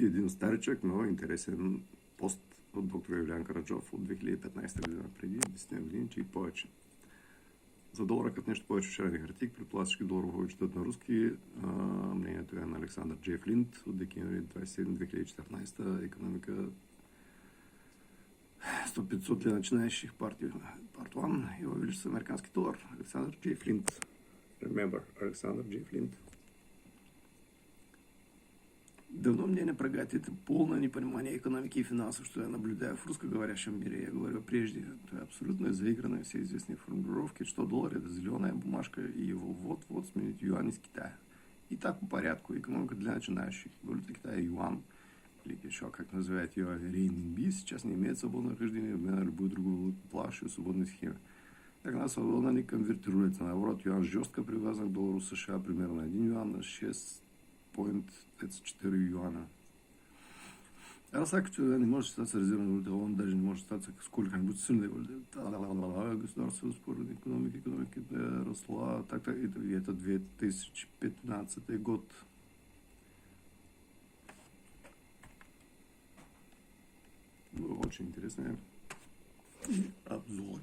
един старичък, но интересен пост от доктор Юлиан Караджов от 2015 година, преди 10 години, че и повече. За долара като нещо повече шарени хартик, предполага всички доларово четат на руски. Мнението е на Александър Джей Флинт от декември 27-2014. Економика 100-500 ли начинающих партий, Part 1, его величество американский доллар. Александр Джей Флинт. Remember, Александр Джей Флинт. Давно мне напрягает это полное непонимание экономики и финансов, что я наблюдаю в русскоговорящем мире. Я говорю прежде, это абсолютно заигранные все известные формулировки, что доллар это зеленая бумажка, и его вот-вот сменит юань из Китая. И так по порядку. Экономика для начинающих. Валюта Китая юань, или еще как называют ее рейнби, сейчас не имеет свободного хождения обмена на любую другую валюту, плавающую в свободной схеме. Так она свободно не конвертируется. Наоборот, юань жестко привязан к доллару США примерно 1 юань на 6,4 юана. Раз так, не может статься резервной валютой, он даже не может статься сколько-нибудь сильной валютой. Государство ускоренной экономики росла. Так-то это 2015 год. Очень интересное обзор.